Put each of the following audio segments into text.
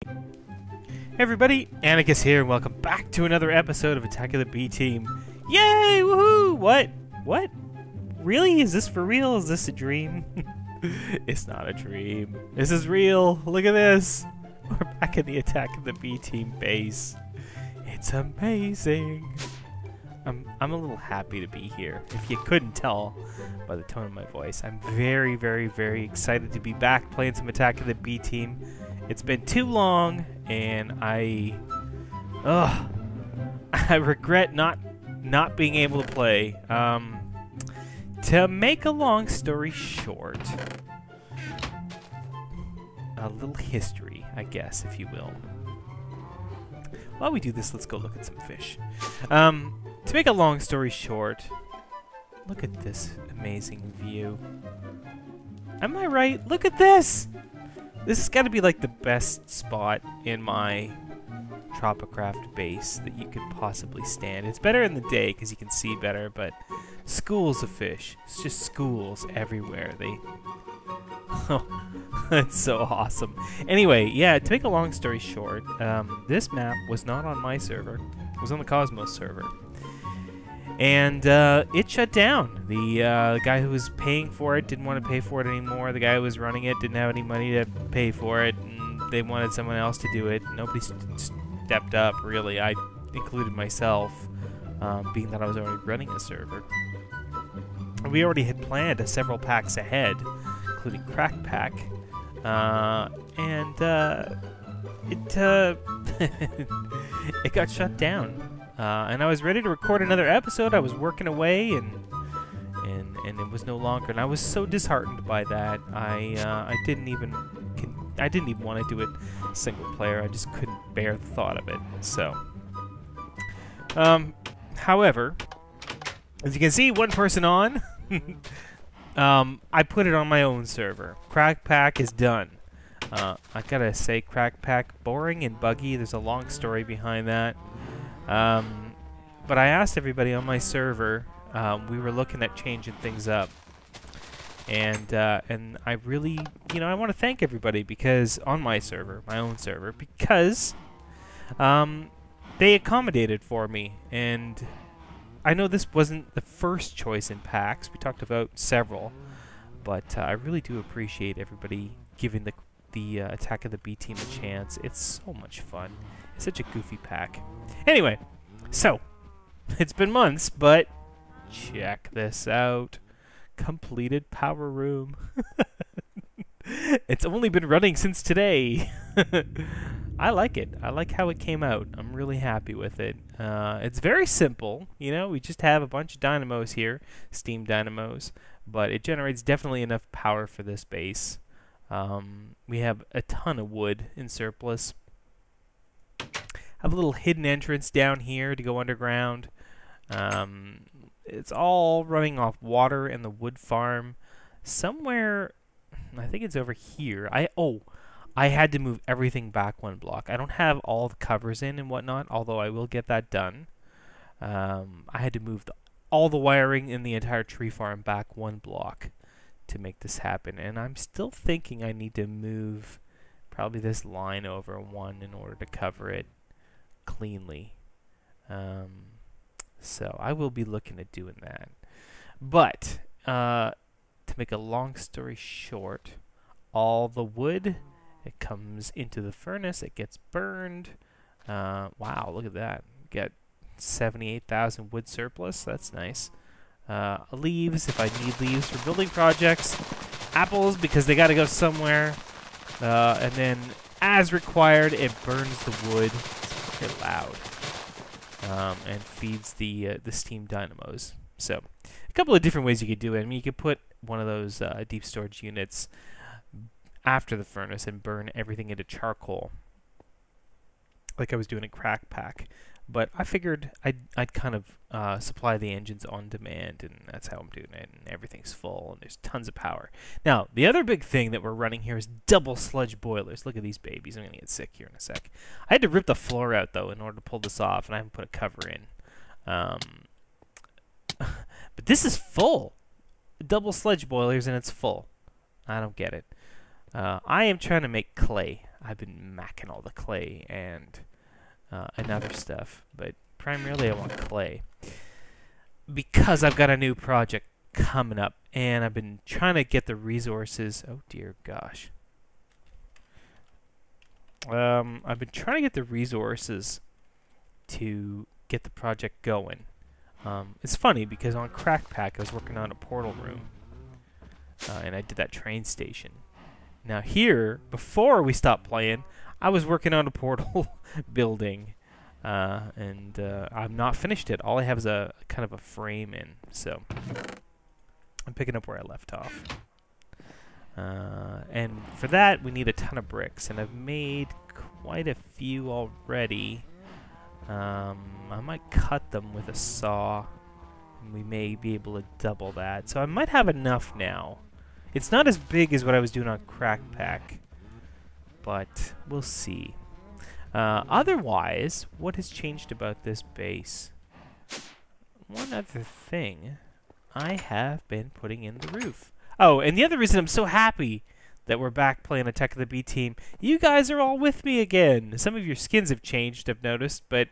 Hey everybody, Antikas here, and welcome back to another episode of Attack of the B-Team. Yay! Woohoo! What? What? Really? Is this for real? Is this a dream? It's not a dream. This is real. Look at this. We're back in the Attack of the B-Team base. It's amazing. I'm a little happy to be here. If you couldn't tell by the tone of my voice, I'm very, very, very excited to be back playing some Attack of the B-Team. It's been too long, and I regret not being able to play. To make a long story short, a little history, I guess, if you will. While we do this, let's go look at some fish. To make a long story short, look at this amazing view. Am I right? Look at this! This has got to be like the best spot in my Tropicraft base that you could possibly stand. It's better in the day because you can see better, but schools of fish. It's just schools everywhere. Oh, that's so awesome. Anyway, yeah, to make a long story short, this map was not on my server. It was on the Cosmos server. And it shut down. The guy who was paying for it didn't want to pay for it anymore. The guy who was running it didn't have any money to pay for it, and they wanted someone else to do it. Nobody stepped up, really. I included myself, being that I was already running a server. We already had planned several packs ahead, including Crack Pack, and it got shut down. And I was ready to record another episode. I was working away, and it was no longer. And I was so disheartened by that. I didn't even want to do it single player. I just couldn't bear the thought of it. So, however, as you can see, one person on. I put it on my own server. Crack Pack is done. I gotta say, Crack Pack, boring and buggy. There's a long story behind that. But I asked everybody on my server. We were looking at changing things up, and I really, I want to thank everybody because on my server, my own server, because they accommodated for me. And I know this wasn't the first choice in packs. We talked about several, but I really do appreciate everybody giving the Attack of the B-Team a chance. It's so much fun. It's such a goofy pack. Anyway, so it's been months, but check this out. Completed power room. It's only been running since today. I like it. I like how it came out. I'm really happy with it. It's very simple. We just have a bunch of dynamos here, steam dynamos, but it generates definitely enough power for this base. We have a ton of wood in surplus. Have a little hidden entrance down here to go underground. It's all running off water in the wood farm. Somewhere, I think it's over here. I had to move everything back one block. I don't have all the covers in and whatnot, although I will get that done. I had to move all the wiring in the entire tree farm back one block to make this happen. And I'm still thinking I need to move probably this line over one in order to cover it cleanly. So I will be looking at doing that. But to make a long story short, all the wood, it comes into the furnace, it gets burned. Wow, look at that. Get 78,000 wood surplus. That's nice. Leaves, if I need leaves for building projects. Apples, because they got to go somewhere. And then, as required, it burns the wood. It's very loud. And feeds the steam dynamos. So, a couple of different ways you could do it. I mean, you could put one of those deep storage units after the furnace and burn everything into charcoal, like I was doing in Crack Pack. But I figured I'd kind of supply the engines on demand, and that's how I'm doing it. And everything's full, and there's tons of power. Now, the other big thing that we're running here is double sludge boilers. Look at these babies. I'm going to get sick here in a sec. I had to rip the floor out, though, in order to pull this off, and I haven't put a cover in. But this is full. Double sludge boilers, and it's full. I don't get it. I am trying to make clay. I've been macking all the clay and other stuff, but primarily I want clay because I've got a new project coming up, and I've been trying to get the resources. Oh dear gosh. I've been trying to get the resources to get the project going. It's funny because on Crackpack I was working on a portal room, and I did that train station. Now here, before we stopped playing, I was working on a portal building, and I've not finished it. All I have is a kind of a frame in, so I'm picking up where I left off. And for that, we need a ton of bricks, and I've made quite a few already. I might cut them with a saw, and we may be able to double that. So I might have enough now. It's not as big as what I was doing on Crackpack, but we'll see. Otherwise, what has changed about this base? One other thing, I have been putting in the roof. Oh, and the other reason I'm so happy that we're back playing Attack of the B Team, you guys are all with me again. Some of your skins have changed, I've noticed, but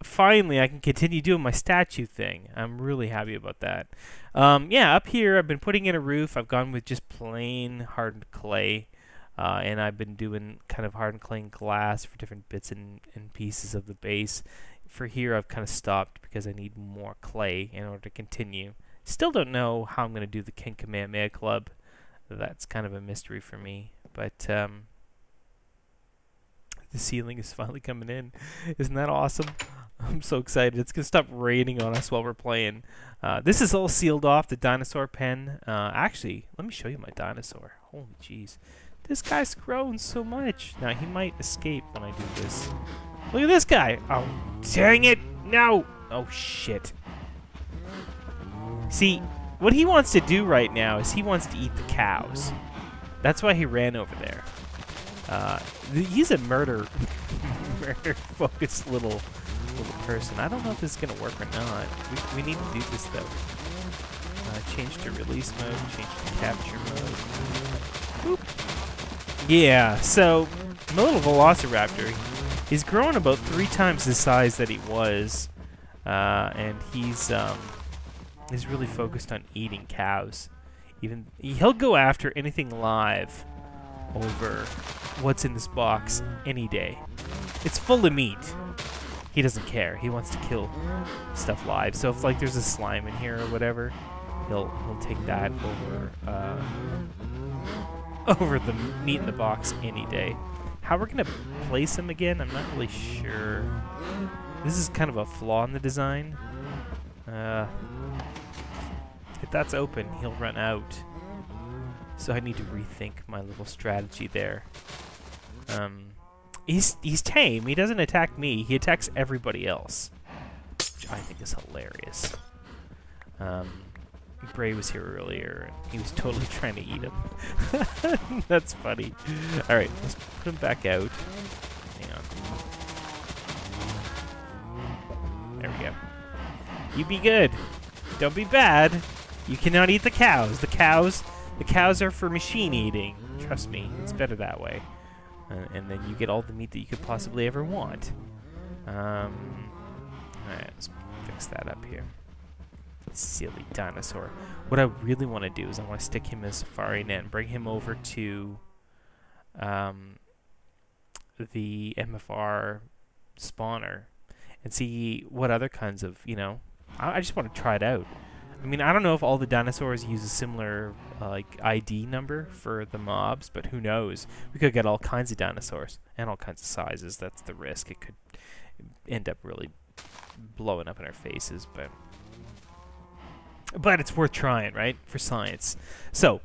finally I can continue doing my statue thing. I'm really happy about that. Yeah, up here I've been putting in a roof. I've gone with just plain hardened clay, and I've been doing kind of hardened clay and glass for different bits and pieces of the base. For here I've kind of stopped because I need more clay in order to continue. Still don't know how I'm going to do the King Kamehameha Club. That's kind of a mystery for me. But the ceiling is finally coming in. Isn't that awesome? I'm so excited. It's going to stop raining on us while we're playing. This is all sealed off, the dinosaur pen. Actually, let me show you my dinosaur. Holy jeez. This guy's grown so much. Now, he might escape when I do this. Look at this guy. Oh, dang it. No. Oh, shit. See, what he wants to do right now is he wants to eat the cows. That's why he ran over there. He's a murder-focused little person. I don't know if this is going to work or not. We need to do this, though. Change to release mode, change to capture mode. Boop. Yeah, so my little Velociraptor, he's grown about 3 times the size that he was, and he's really focused on eating cows. Even he'll go after anything live over what's in this box any day. It's full of meat. He doesn't care. He wants to kill stuff live. So if like there's a slime in here or whatever, he'll take that over the meat in the box any day. How we're gonna place him again, I'm not really sure. This is kind of a flaw in the design. If that's open, he'll run out. So I need to rethink my little strategy there. He's tame. He doesn't attack me. He attacks everybody else, which I think is hilarious. Bray was here earlier, and he was totally trying to eat him. That's funny. All right, let's put him back out. Hang on. There we go. You be good. Don't be bad. You cannot eat the cows. The cows are for machine eating. Trust me, it's better that way. And then you get all the meat that you could possibly ever want. Alright, let's fix that up here. Silly dinosaur. What I really want to do is I want to stick him in a safari net and bring him over to the MFR spawner and see what other kinds of, you know, I just want to try it out. I mean, I don't know if all the dinosaurs use a similar like ID number for the mobs, but who knows? We could get all kinds of dinosaurs and all kinds of sizes. That's the risk. It could end up really blowing up in our faces, but it's worth trying, right? For science. So,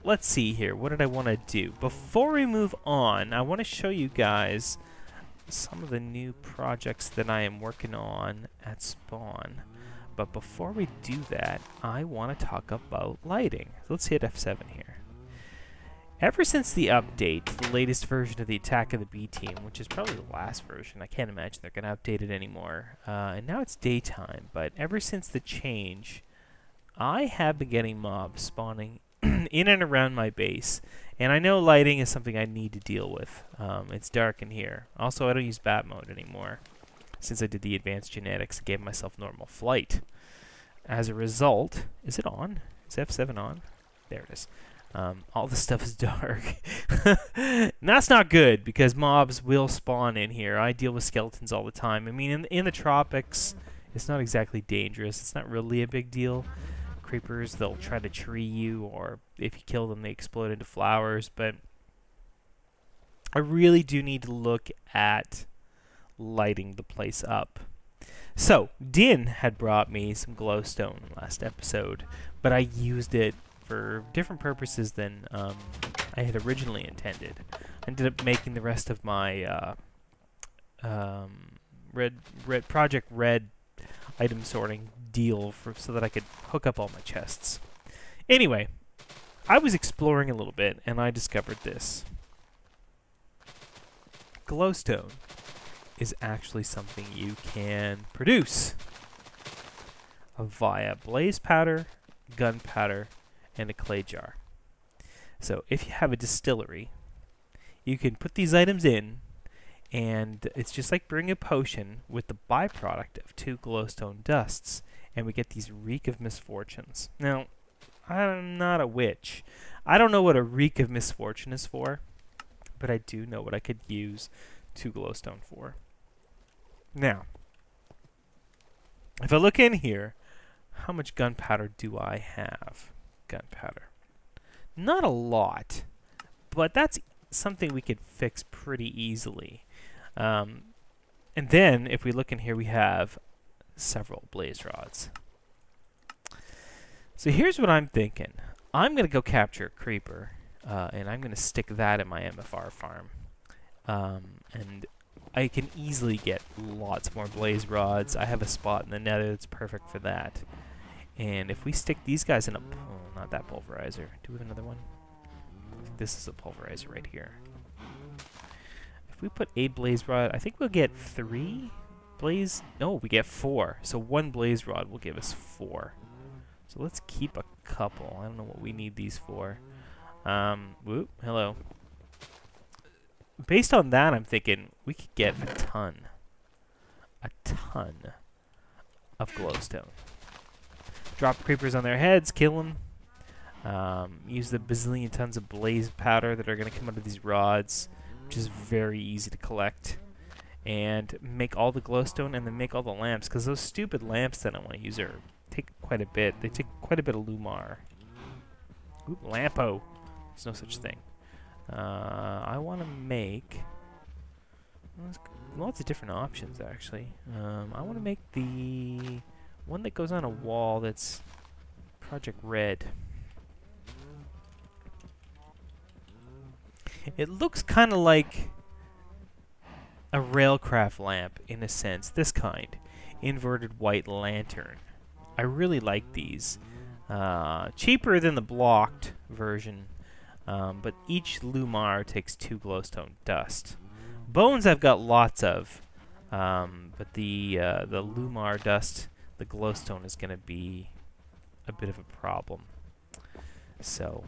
let's see here. What did I want to do? Before we move on, I want to show you guys some of the new projects that I am working on at Spawn. But before we do that, I want to talk about lighting. So let's hit F7 here. Ever since the update, the latest version of the Attack of the B Team, which is probably the last version, I can't imagine they're going to update it anymore. And now it's daytime, but ever since the change, I have been getting mobs spawning in and around my base. And I know lighting is something I need to deal with. It's dark in here. Also, I don't use bat mode anymore since I did the advanced genetics and gave myself normal flight. As a result, is it on? Is F7 on? There it is. All the stuff is dark. And that's not good because mobs will spawn in here. I deal with skeletons all the time. I mean, in the tropics, it's not exactly dangerous. It's not really a big deal. Creepers, they'll try to tree you, or if you kill them, they explode into flowers. But I really do need to look at lighting the place up. So, Din had brought me some glowstone last episode, but I used it for different purposes than I had originally intended. I ended up making the rest of my Project Red item sorting deal so that I could hook up all my chests. Anyway, I was exploring a little bit and I discovered this. Glowstone is actually something you can produce via blaze powder, gunpowder, and a clay jar. So if you have a distillery, you can put these items in, and it's just like brewing a potion with the byproduct of 2 glowstone dusts, and we get these reek of misfortunes. Now, I'm not a witch. I don't know what a reek of misfortune is for, but I do know what I could use 2 glowstone for. Now, if I look in here, how much gunpowder do I have? Gunpowder. Not a lot, but that's something we could fix pretty easily. And then, if we look in here, we have several blaze rods. So here's what I'm thinking. I'm going to go capture a creeper, and I'm going to stick that in my MFR farm. And I can easily get lots more blaze rods. I have a spot in the nether that's perfect for that. And if we stick these guys in a... Oh, not that pulverizer. Do we have another one? I think this is a pulverizer right here. If we put a blaze rod, I think we'll get 3 blaze... No, we get 4. So 1 blaze rod will give us 4. So let's keep a couple. I don't know what we need these for. Whoop, hello. Based on that, I'm thinking we could get a ton of glowstone. Drop creepers on their heads, kill them. Use the bazillion tons of blaze powder that are going to come out of these rods, which is very easy to collect. And make all the glowstone and then make all the lamps, because those stupid lamps that I want to use take quite a bit. They take quite a bit of lumar. Ooh, lampo. There's no such thing. I want to make... Well, there's lots of different options, actually. I want to make the one that goes on a wall that's Project Red. It looks kind of like a railcraft lamp, in a sense. This kind. Inverted white lantern. I really like these. Cheaper than the blocked version. But each lumar takes 2 glowstone dust. Bones I've got lots of, but the lumar dust, the glowstone, is going to be a bit of a problem. So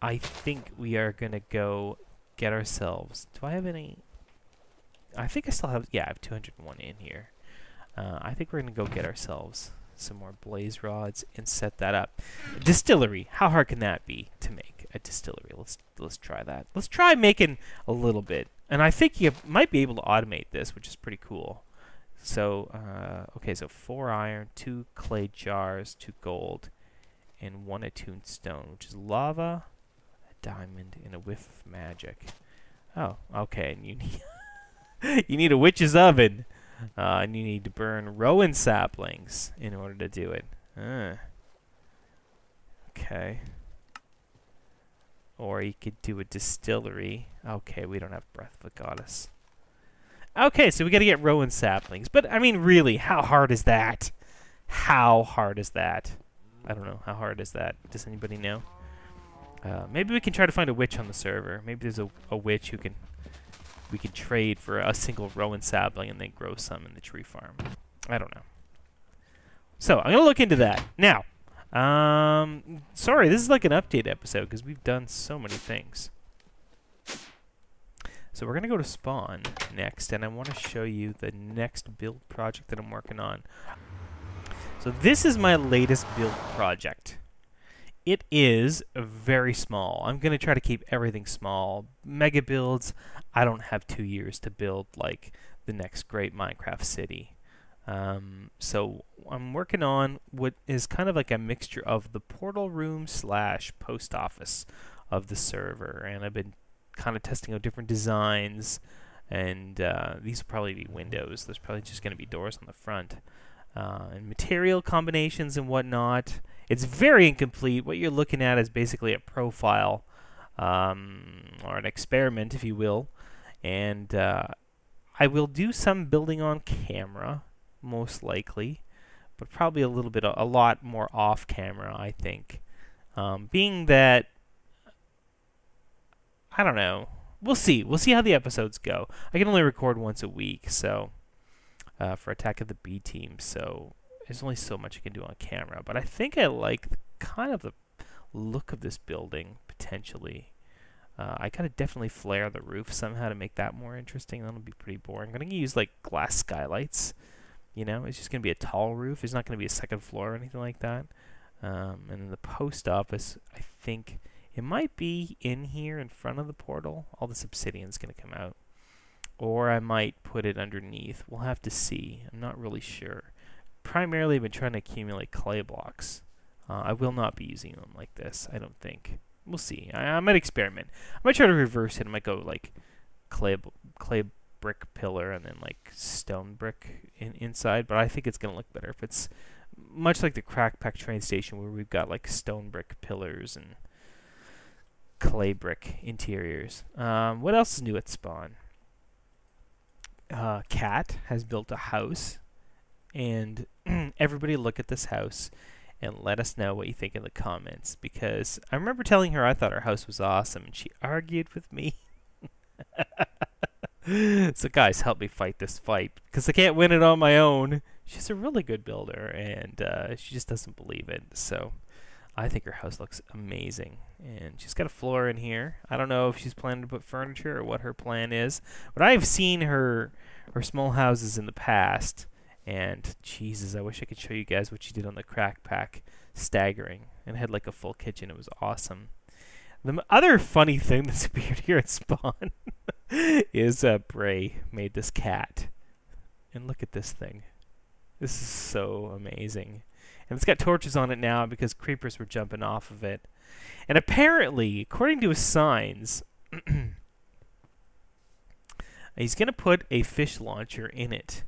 I think we are going to go get ourselves... Do I have any... I think I still have... Yeah, I have 201 in here. I think we're going to go get ourselves some more blaze rods and set that up. Distillery. How hard can that be to make a distillery? Let's try that. Let's try making a little bit. And I think you might be able to automate this, which is pretty cool. So, okay, so 4 iron, 2 clay jars, 2 gold, and 1 attuned stone, which is lava, a diamond, and a whiff of magic. Oh, okay, and you need you need a witch's oven. And you need to burn rowan saplings in order to do it. Okay. Or you could do a distillery. Okay, we don't have Breath of the Goddess. Okay, so we got to get rowan saplings. But, I mean, really, how hard is that? How hard is that? I don't know. How hard is that? Does anybody know? Maybe we can try to find a witch on the server. Maybe there's a witch who can... We could trade for a single rowan sapling and then grow some in the tree farm. I don't know. So, I'm going to look into that. Now, Sorry, this is like an update episode because we've done so many things. So we're going to go to spawn next, and I want to show you the next build project that I'm working on. So this is my latest build project. It is very small. I'm going to try to keep everything small. Mega builds, I don't have 2 years to build like the next great Minecraft city. So I'm working on what is kind of like a mixture of the portal room / post office of the server, and I've been kind of testing out different designs, and these will probably be windows. There's probably just going to be doors on the front, and material combinations and whatnot. It's very incomplete. What you're looking at is basically a profile, or an experiment, if you will, and I will do some building on camera, most likely, but probably a lot more off camera, I think. Being that, I don't know. We'll see. We'll see how the episodes go. I can only record once a week, so for Attack of the B Team, so there's only so much I can do on camera. But I think I like kind of the look of this building, potentially. I gotta definitely flare the roof somehow to make that more interesting. That'll be pretty boring. I'm gonna use like glass skylights. You know, it's just gonna be a tall roof. There's not gonna be a second floor or anything like that. And then the post office, I think it might be in here in front of the portal. All this obsidian's gonna come out, or I might put it underneath. We'll have to see. I'm not really sure. Primarily, I've been trying to accumulate clay blocks. I will not be using them like this, I don't think. We'll see. I might experiment. I might try to reverse it. I might go like clay brick pillar and then like stone brick inside, but I think it's going to look better if it's much like the Crack Pack train station, where we've got like stone brick pillars and clay brick interiors. What else is new at spawn? Cat has built a house, and everybody look at this house and let us know what you think in the comments, because I remember telling her I thought her house was awesome, and she argued with me. So guys, help me fight this fight, because I can't win it on my own. She's a really good builder, and she just doesn't believe it. So I think her house looks amazing, and she's got a floor in here. I don't know if she's planning to put furniture or what her plan is, but I've seen her small houses in the past, and Jesus, I wish I could show you guys what she did on the Crack Pack. Staggering, and had like a full kitchen. It was awesome. The other funny thing that's appeared here at spawn is Bray made this cat, and look at this thing. This is so amazing, and it's got torches on it now because creepers were jumping off of it. And apparently, according to his signs, he's gonna put a fish launcher in it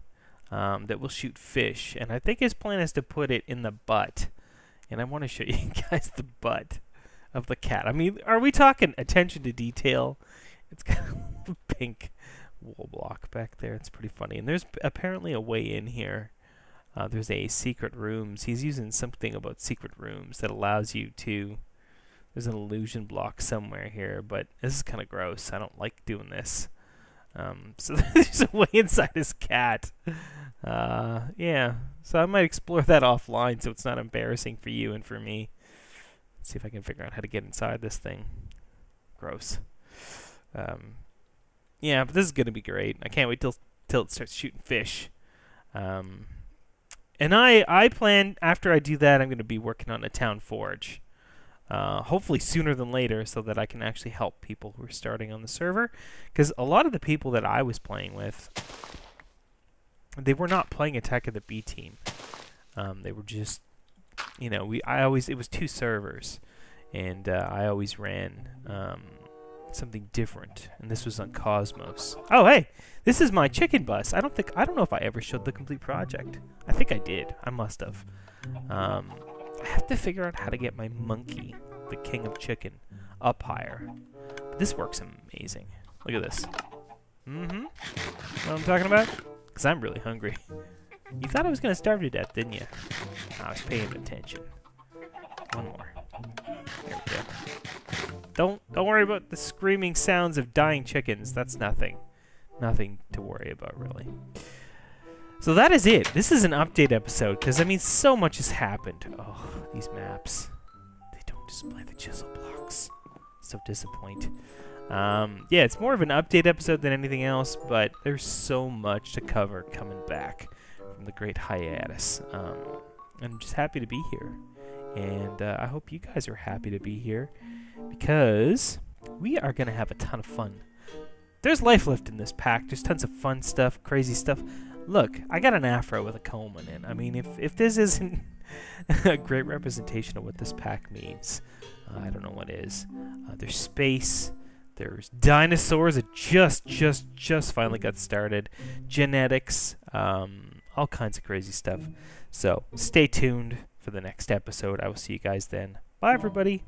that will shoot fish, and I think his plan is to put it in the butt. And I want to show you guys the butt of the cat. I mean, are we talking attention to detail? It's got a pink wool block back there. It's pretty funny. And there's apparently a way in here. There's a secret rooms. He's using something about secret rooms that allows you to... There's an illusion block somewhere here, but this is kind of gross. I don't like doing this. So there's a way inside his cat. Yeah, so I might explore that offline so it's not embarrassing for you and for me. Let's see if I can figure out how to get inside this thing. Gross. Yeah, but this is going to be great. I can't wait till it starts shooting fish. And I plan, after I do that, I'm going to be working on a town forge. Hopefully sooner than later, so that I can actually help people who are starting on the server. Because a lot of the people that I was playing with, they were not playing Attack of the B Team. They were just, you know, it was 2 servers, and I always ran something different, and this was on Cosmos. Oh, hey, this is my chicken bus. I don't know if I ever showed the complete project. I think I did. I must have. I have to figure out how to get my monkey, the king of chicken, up higher. But this works amazing. Look at this. Mm-hmm. Know what I'm talking about? Because I'm really hungry. You thought I was going to starve to death, didn't you? I was paying attention. One more. There we go. Don't worry about the screaming sounds of dying chickens. That's nothing. Nothing to worry about, really. So that is it. This is an update episode, because, I mean, so much has happened. Oh, these maps. They don't display the chisel blocks. So disappointing. Yeah, it's more of an update episode than anything else, but there's so much to cover coming back from the great hiatus. I'm just happy to be here. And I hope you guys are happy to be here, because we are going to have a ton of fun. There's life left in this pack. There's tons of fun stuff, crazy stuff. Look, I got an afro with a comb in it. I mean, if this isn't a great representation of what this pack means, I don't know what is. There's space. There's dinosaurs that just finally got started. Genetics. All kinds of crazy stuff. So stay tuned for the next episode. I will see you guys then. Bye, everybody.